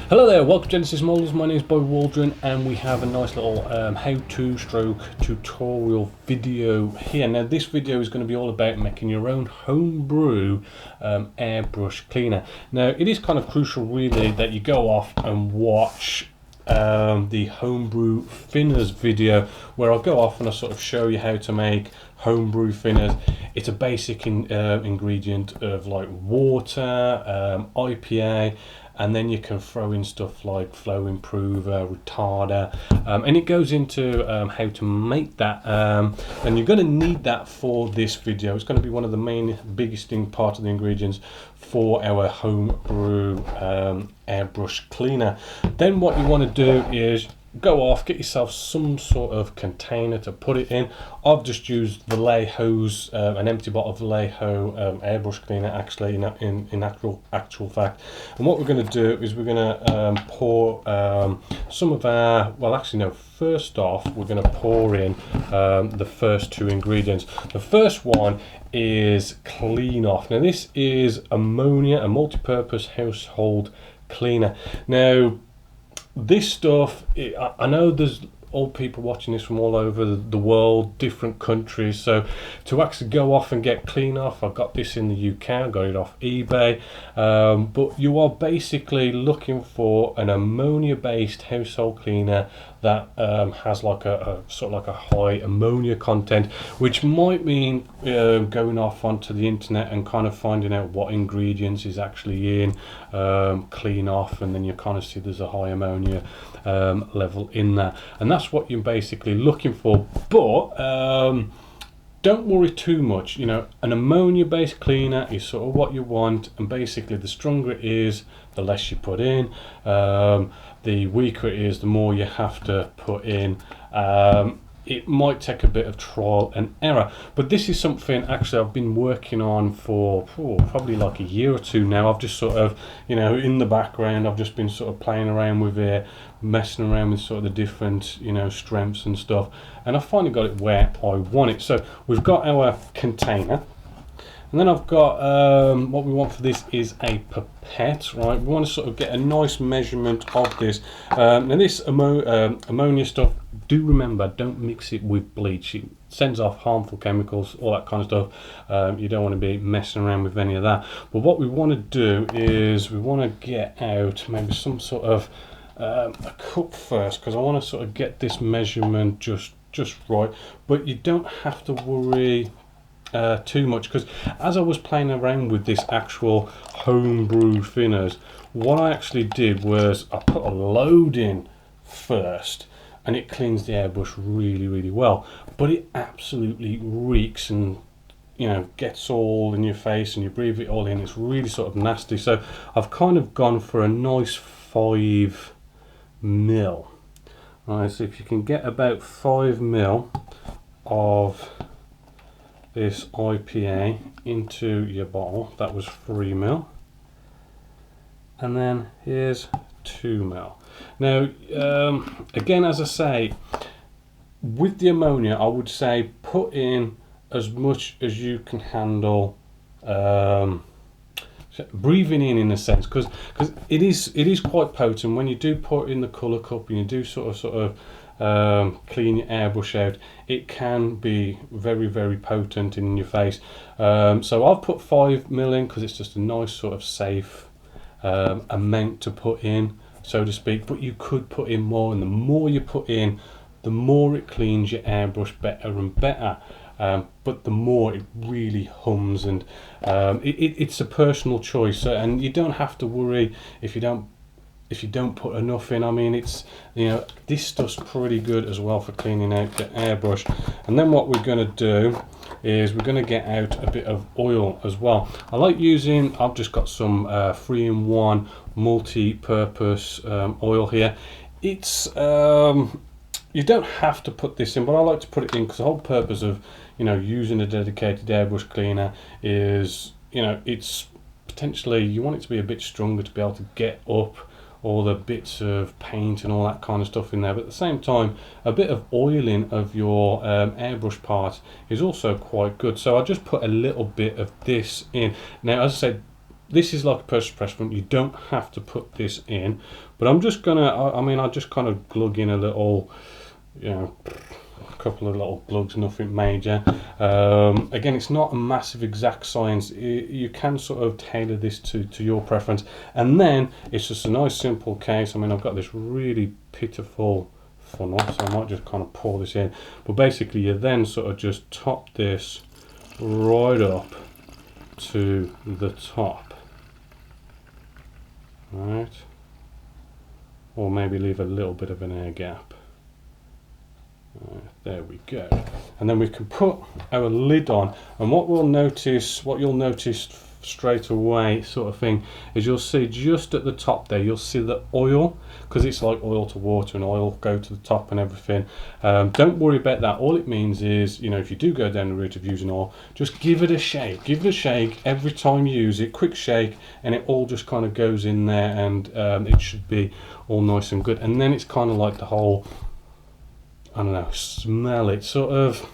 Hello there, welcome to Genessis Models. My name is Bob Waldron and we have a nice little how-to stroke tutorial video here. Now this video is going to be all about making your own homebrew airbrush cleaner. Now it is kind of crucial really that you go off and watch the homebrew thinners video, where I'll go off and I'll sort of show you how to make homebrew thinners. It's a basic ingredient of like water, IPA, and then you can throw in stuff like flow improver, retarder, and it goes into how to make that, and you're going to need that for this video. It's going to be one of the biggest part of the ingredients for our homebrew airbrush cleaner. Then what you want to do is go off, get yourself some sort of container to put it in. I've just used Vallejo's, an empty bottle of Vallejo airbrush cleaner, actually, in actual fact. And what we're going to do is we're going to pour some of our, well actually no, first off we're going to pour in the first two ingredients. The first one is Clean Off. Now this is ammonia, a multi-purpose household cleaner. Now this stuff, I know there's all people watching this from all over the world, different countries, so to actually go off and get Clean Off, I got this in the UK, I got it off eBay, but you are basically looking for an ammonia based household cleaner that has like a sort of like a high ammonia content, which might mean going off onto the internet and kind of finding out what ingredients is actually in Clean Off, and then you kind of see there's a high ammonia level in that, and that's what you're basically looking for. But don't worry too much, you know, an ammonia based cleaner is sort of what you want, and basically the stronger it is, the less you put in, the weaker it is, the more you have to put in. It might take a bit of trial and error, but this is something actually I've been working on for probably like a year or two now. I've just sort of, you know, in the background, I've just been sort of playing around with it, messing around with sort of the different, you know, strengths and stuff, and I finally got it where I want it. So we've got our container, and then I've got what we want for this is a pipette, right? We want to sort of get a nice measurement of this. Now this ammonia stuff, do remember, don't mix it with bleach. It sends off harmful chemicals, all that kind of stuff. You don't want to be messing around with any of that. But what we want to do is we want to get out maybe some sort of a cup first, because I want to sort of get this measurement just right. But you don't have to worry too much, because as I was playing around with this actual homebrew thinners, what I actually did was I put a load in first, and it cleans the airbrush really well, but it absolutely reeks and, you know, gets all in your face and you breathe it all in. It's really sort of nasty. So I've kind of gone for a nice 5 mil. Right, so if you can get about 5 mil of this IPA into your bottle, that was 3 mil, and then here's 2 mil. Now again, as I say, with the ammonia I would say put in as much as you can handle, breathing in a sense, because it is quite potent. When you do put in the colour cup and you do sort of clean your airbrush out, it can be very potent in your face. So I've put 5 mil in because it's just a nice sort of safe amount to put in, so to speak, but you could put in more, and the more you put in, the more it cleans your airbrush better and better, but the more it really hums, and it's a personal choice, and you don't have to worry if you don't if you don't put enough in. I mean, it's, you know, this stuff's pretty good as well for cleaning out the airbrush. And then what we're going to do is we're going to get out a bit of oil as well. I like using, I've just got some 3-in-1 multi-purpose oil here. It's you don't have to put this in, but I like to put it in because the whole purpose of, you know, using a dedicated airbrush cleaner is, you know, it's potentially, you want it to be a bit stronger to be able to get up all the bits of paint and all that kind of stuff in there, but at the same time a bit of oiling of your airbrush part is also quite good. So I just put a little bit of this in. Now, as I said, this is like a personal preference, you don't have to put this in, but I'm just gonna, I mean, I just kind of glug in a little, you know, a couple of little glugs, nothing major. Again, it's not a massive exact science. You can sort of tailor this to your preference, and then it's just a nice simple case. I mean, I've got this really pitiful funnel, so I might just kind of pour this in, but basically you then sort of just top this right up to the top, right, or maybe leave a little bit of an air gap. There we go, and then we can put our lid on, and what you'll notice straight away sort of thing is you'll see just at the top there, you'll see the oil, because it's like oil to water and oil go to the top and everything. Don't worry about that. All it means is, you know, if you do go down the route of using oil, just give it a shake every time you use it, quick shake, and it all just kind of goes in there, and it should be all nice and good. And then it's kind of like the whole, I don't know, smell, it sort of,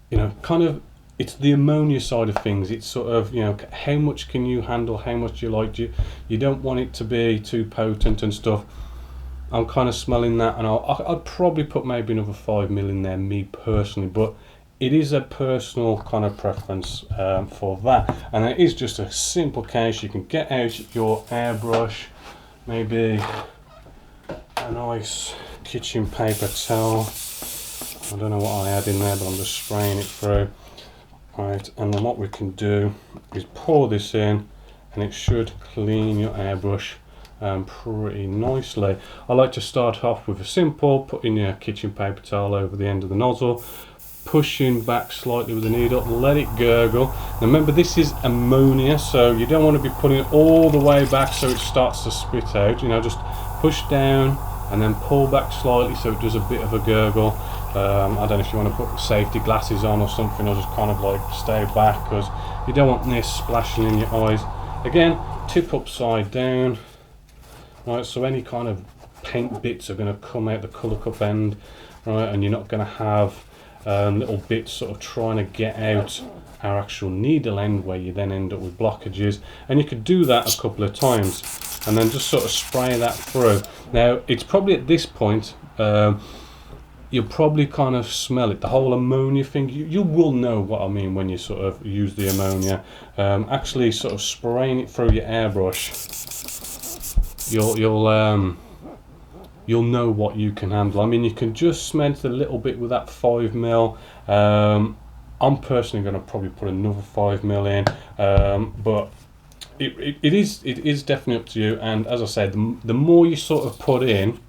you know, kind of, it's the ammonia side of things. It's sort of, you know, how much can you handle, how much you like, you don't want it to be too potent and stuff. I'm kind of smelling that, and I'd probably put maybe another 5 ml in there, me personally, but it is a personal kind of preference for that. And it is just a simple case. You can get out your airbrush, maybe a nice kitchen paper towel. I don't know what I had in there, but I'm just spraying it through. Right, and then what we can do is pour this in, and it should clean your airbrush pretty nicely. I like to start off with a simple, putting your kitchen paper towel over the end of the nozzle, pushing back slightly with the needle, let it gurgle. Now remember, this is ammonia, so you don't want to be putting it all the way back so it starts to spit out. You know, just push down and then pull back slightly so it does a bit of a gurgle. I don't know if you want to put safety glasses on or something, or just kind of like stay back, because you don't want this splashing in your eyes. Again, tip upside down, right, so any kind of paint bits are going to come out the colour cup end, right, and you're not going to have little bits sort of trying to get out our actual needle end, where you then end up with blockages. And you could do that a couple of times and then just sort of spray that through. Now it's probably at this point you'll probably kind of smell it, the whole ammonia thing. You will know what I mean when you sort of use the ammonia. Actually sort of spraying it through your airbrush, you'll know what you can handle. I mean, you can just cement a little bit with that 5 ml. I'm personally going to probably put another 5 ml in, but it is definitely up to you. And as I said, the more you sort of put in,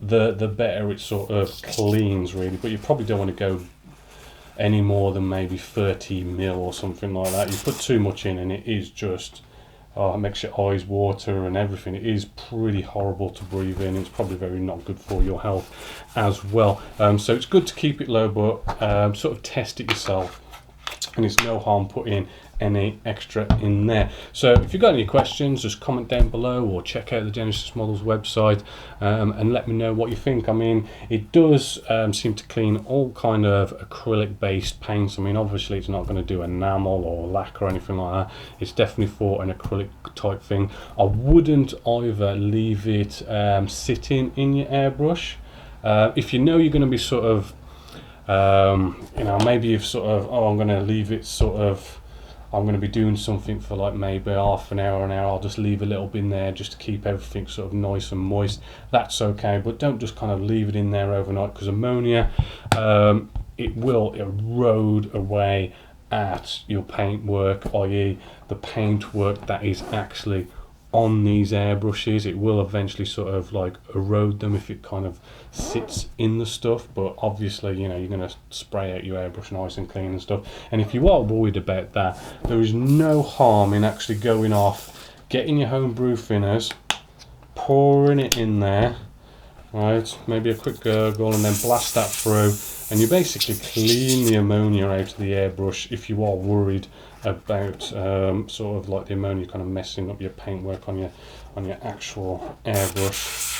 the better it sort of cleans, really. But you probably don't want to go any more than maybe 30 ml or something like that. You put too much in and it is just, it makes your eyes water and everything. It is pretty horrible to breathe in. It's probably very not good for your health as well. So it's good to keep it low, but sort of test it yourself, and it's no harm putting any extra in there. So if you've got any questions, just comment down below, or check out the Genessis Models website and let me know what you think. I mean, it does seem to clean all kind of acrylic based paints. I mean, obviously it's not going to do enamel or lacquer or anything like that. It's definitely for an acrylic type thing. I wouldn't either leave it sitting in your airbrush. If you know you're going to be sort of you know, maybe you've sort of, I'm going to leave it sort of, I'm going to be doing something for like maybe half an hour, I'll just leave a little bit in there just to keep everything sort of nice and moist. That's okay, but don't just kind of leave it in there overnight, because ammonia, it will erode away at your paint work, i.e. the paint work that is actually on these airbrushes. It will eventually sort of like erode them if it kind of sits in the stuff, but obviously, you know, you're going to spray out your airbrush nice and clean and stuff. And if you are worried about that, there is no harm in actually going off, getting your homebrew thinners, pouring it in there, right, maybe a quick gurgle, and then blast that through, and you basically clean the ammonia out of the airbrush if you are worried about sort of like the ammonia kind of messing up your paintwork on your actual airbrush.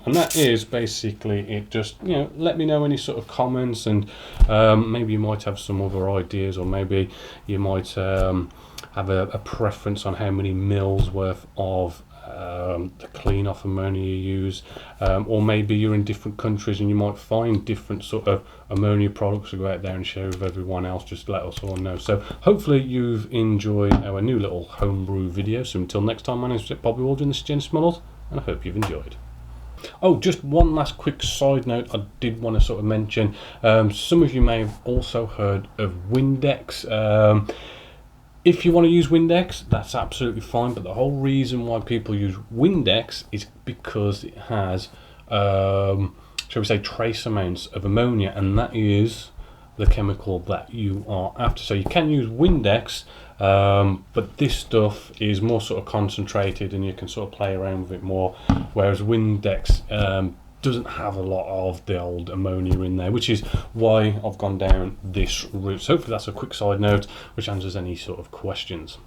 And that is basically it. Just, you know, let me know any sort of comments, and maybe you might have some other ideas, or maybe you might have a preference on how many mils worth of the clean off ammonia you use, or maybe you're in different countries and you might find different sort of ammonia products to go out there and share with everyone else. Just let us all know. So hopefully you've enjoyed our new little homebrew video. So until next time, my name is Bobby Waldron, this is Genessis Models, and I hope you've enjoyed. Oh, just one last quick side note I did want to sort of mention. Some of you may have also heard of Windex. If you want to use Windex, that's absolutely fine, but the whole reason why people use Windex is because it has, shall we say, trace amounts of ammonia, and that is the chemical that you are after. So you can use Windex, but this stuff is more sort of concentrated and you can sort of play around with it more, whereas Windex doesn't have a lot of the old ammonia in there, which is why I've gone down this route. So hopefully that's a quick side note which answers any sort of questions.